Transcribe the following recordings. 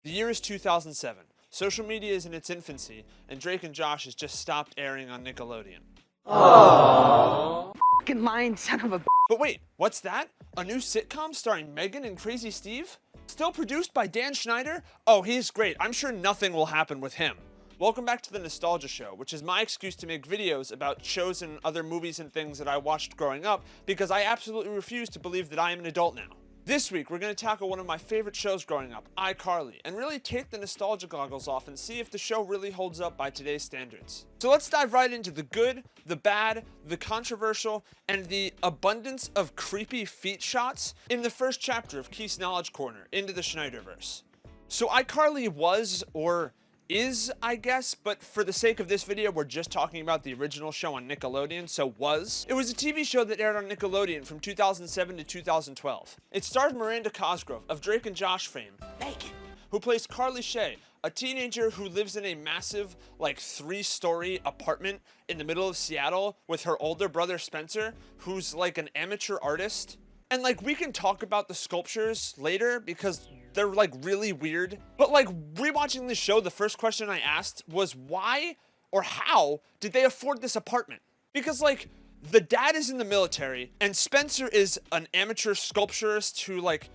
The year is 2007. Social media is in its infancy, and Drake and Josh has just stopped airing on Nickelodeon. Aww. Fucking lying son of a b****. But wait, what's that? A new sitcom starring Megan and Crazy Steve? Still produced by Dan Schneider? Oh, he's great. I'm sure nothing will happen with him. Welcome back to the Nostalgia Show, which is my excuse to make videos about shows and other movies and things that I watched growing up, because I absolutely refuse to believe that I am an adult now. This week, we're going to tackle one of my favorite shows growing up, iCarly, and really take the nostalgia goggles off and see if the show really holds up by today's standards. So let's dive right into the good, the bad, the controversial, and the abundance of creepy feet shots in the first chapter of Keith's Knowledge Corner, Into the Schneiderverse. So iCarly was, or is, I guess, but for the sake of this video, we're just talking about the original show on Nickelodeon, so was. It was a TV show that aired on Nickelodeon from 2007 to 2012. It stars Miranda Cosgrove of Drake and Josh fame, Bacon, who plays Carly Shay, a teenager who lives in a massive, like 3-story apartment in the middle of Seattle with her older brother Spencer, who's like an amateur artist. And like, we can talk about the sculptures later because they're like really weird. But like, rewatching this show, the first question I asked was why or how did they afford this apartment? Because like, the dad is in the military and Spencer is an amateur sculpturist who like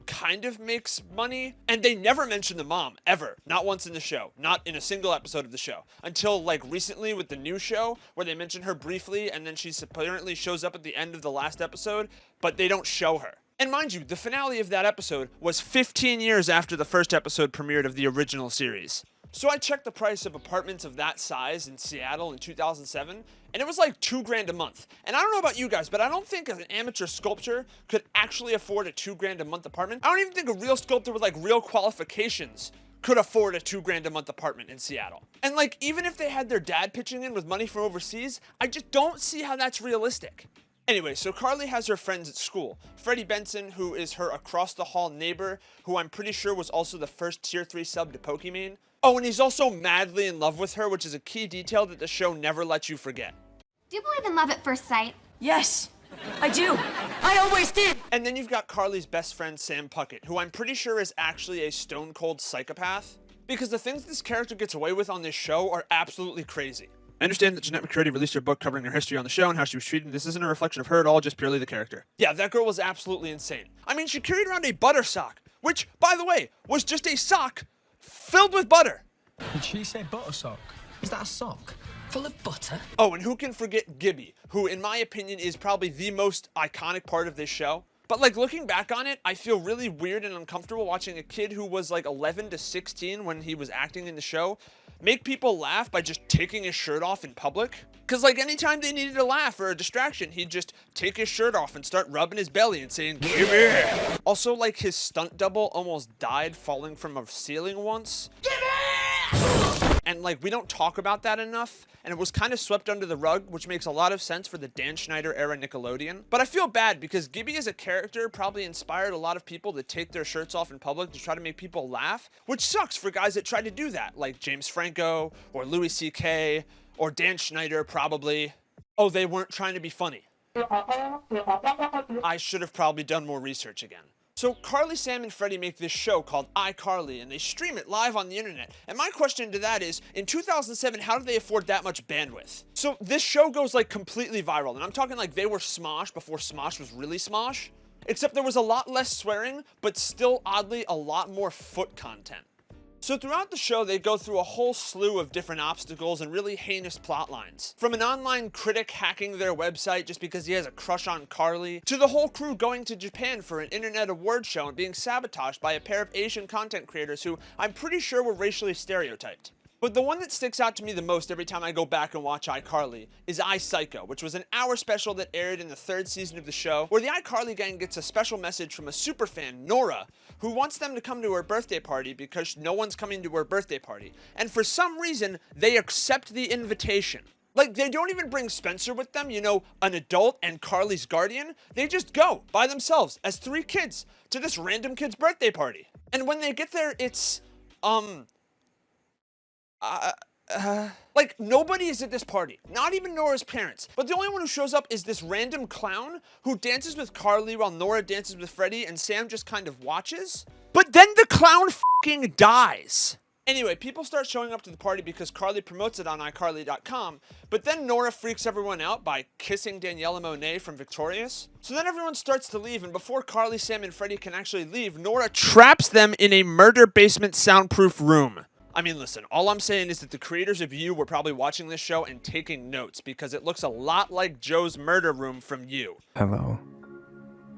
kind of makes money, and they never mention the mom, ever. Not once in the show. Not in a single episode of the show. Until like recently with the new show, where they mention her briefly, and then she apparently shows up at the end of the last episode, but they don't show her. And mind you, the finale of that episode was 15 years after the first episode premiered of the original series. So I checked the price of apartments of that size in Seattle in 2007, and it was like $2,000 a month. And I don't know about you guys, but I don't think an amateur sculptor could actually afford a $2,000 a month apartment. I don't even think a real sculptor with like real qualifications could afford a $2,000 a month apartment in Seattle. And like, even if they had their dad pitching in with money from overseas, I just don't see how that's realistic. Anyway, so Carly has her friends at school. Freddie Benson, who is her across-the-hall neighbor, who I'm pretty sure was also the first Tier 3 sub to Pokimane. Oh, and he's also madly in love with her, which is a key detail that the show never lets you forget. Do you believe in love at first sight? Yes, I do. I always did. And then you've got Carly's best friend, Sam Puckett, who I'm pretty sure is actually a stone-cold psychopath, because the things this character gets away with on this show are absolutely crazy. I understand that Jeanette McCurdy released her book covering her history on the show and how she was treated. This isn't a reflection of her at all, just purely the character. Yeah, that girl was absolutely insane. I mean, she carried around a butter sock, which, by the way, was just a sock filled with butter. Did she say butter sock? Is that a sock full of butter? Oh, and who can forget Gibby, who, in my opinion, is probably the most iconic part of this show. But like, looking back on it, I feel really weird and uncomfortable watching a kid who was like 11 to 16 when he was acting in the show make people laugh by just taking his shirt off in public. Cause like, anytime they needed a laugh or a distraction, he'd just take his shirt off and start rubbing his belly and saying, "Gimme!" Also, like, his stunt double almost died falling from a ceiling once. Gimme! And like, we don't talk about that enough, and it was kind of swept under the rug, which makes a lot of sense for the Dan Schneider era Nickelodeon. But I feel bad because Gibby as a character probably inspired a lot of people to take their shirts off in public to try to make people laugh, which sucks for guys that try to do that, like James Franco, or Louis C.K., or Dan Schneider probably. Oh, they weren't trying to be funny. I should have probably done more research again. So Carly, Sam, and Freddie make this show called iCarly, and they stream it live on the internet. And my question to that is, in 2007, how did they afford that much bandwidth? So this show goes like completely viral, and I'm talking like they were Smosh before Smosh was really Smosh. Except there was a lot less swearing, but still oddly a lot more foot content. So throughout the show, they go through a whole slew of different obstacles and really heinous plot lines. From an online critic hacking their website just because he has a crush on Carly, to the whole crew going to Japan for an internet award show and being sabotaged by a pair of Asian content creators who I'm pretty sure were racially stereotyped. But the one that sticks out to me the most every time I go back and watch iCarly is iPsycho, which was an hour special that aired in the 3rd season of the show, where the iCarly gang gets a special message from a superfan, Nora, who wants them to come to her birthday party because no one's coming to her birthday party. And for some reason, they accept the invitation. Like, they don't even bring Spencer with them, you know, an adult and Carly's guardian. They just go by themselves as 3 kids to this random kid's birthday party. And when they get there, it's, like, nobody is at this party, not even Nora's parents, but the only one who shows up is this random clown who dances with Carly while Nora dances with Freddie and Sam just kind of watches. But then the clown fucking dies. Anyway, people start showing up to the party because Carly promotes it on iCarly.com, but then Nora freaks everyone out by kissing Daniela Monet from Victorious. So then everyone starts to leave, and before Carly, Sam, and Freddie can actually leave, Nora traps them in a murder basement soundproof room. I mean, listen, all I'm saying is that the creators of You were probably watching this show and taking notes because it looks a lot like Joe's murder room from You. Hello.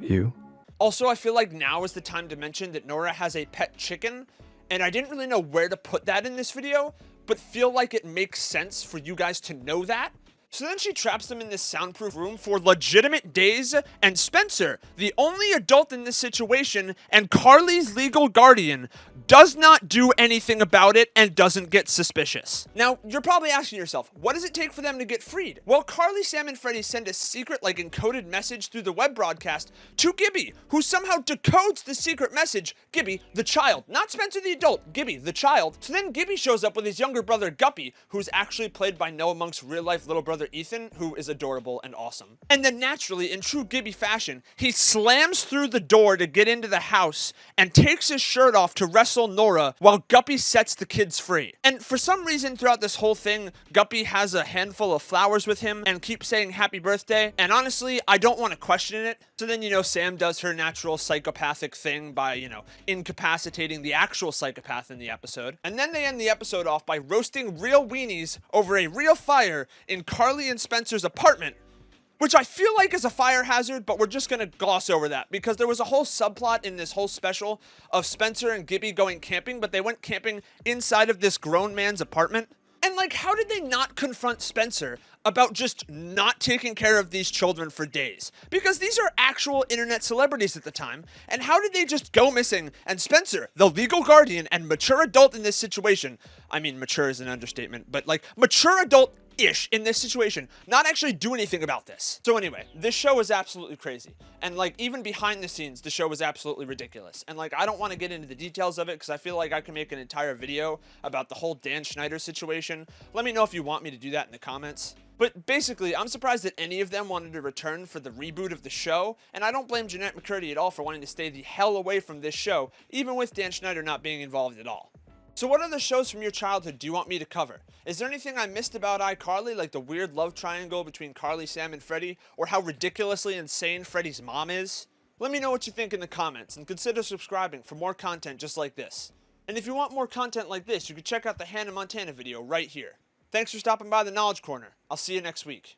You? Also, I feel like now is the time to mention that Nora has a pet chicken, and I didn't really know where to put that in this video, but feel like it makes sense for you guys to know that. So then she traps them in this soundproof room for legitimate days, and Spencer, the only adult in this situation and Carly's legal guardian, does not do anything about it and doesn't get suspicious. Now, you're probably asking yourself, what does it take for them to get freed? Well, Carly, Sam, and Freddie send a secret, encoded message through the web broadcast to Gibby, who somehow decodes the secret message, Gibby, the child, not Spencer the adult, Gibby, the child. So then Gibby shows up with his younger brother, Guppy, who's actually played by Noah Monk's real-life little brother, Ethan, who is adorable and awesome. And then naturally, in true Gibby fashion, he slams through the door to get into the house and takes his shirt off to wrestle Nora while Guppy sets the kids free. And for some reason throughout this whole thing, Guppy has a handful of flowers with him and keeps saying happy birthday. And honestly, I don't want to question it. So then, Sam does her natural psychopathic thing by, incapacitating the actual psychopath in the episode. And then they end the episode off by roasting real weenies over a real fire in Carly and Spencer's apartment, which I feel like is a fire hazard, but we're just gonna gloss over that because there was a whole subplot in this whole special of Spencer and Gibby going camping, but they went camping inside of this grown man's apartment. And how did they not confront Spencer about just not taking care of these children for days? Because these are actual internet celebrities at the time. And how did they just go missing? And Spencer, the legal guardian and mature adult in this situation, I mean, mature is an understatement, but mature adult-ish in this situation, not actually do anything about this. So anyway, this show is absolutely crazy. And even behind the scenes, the show was absolutely ridiculous. And I don't want to get into the details of it because I feel like I can make an entire video about the whole Dan Schneider situation. Let me know if you want me to do that in the comments. But basically, I'm surprised that any of them wanted to return for the reboot of the show, and I don't blame Jeanette McCurdy at all for wanting to stay the hell away from this show, even with Dan Schneider not being involved at all. So what other shows from your childhood do you want me to cover? Is there anything I missed about iCarly, like the weird love triangle between Carly, Sam, and Freddie, or how ridiculously insane Freddie's mom is? Let me know what you think in the comments, and consider subscribing for more content just like this. And if you want more content like this, you can check out the Hannah Montana video right here. Thanks for stopping by the Knowledge Corner. I'll see you next week.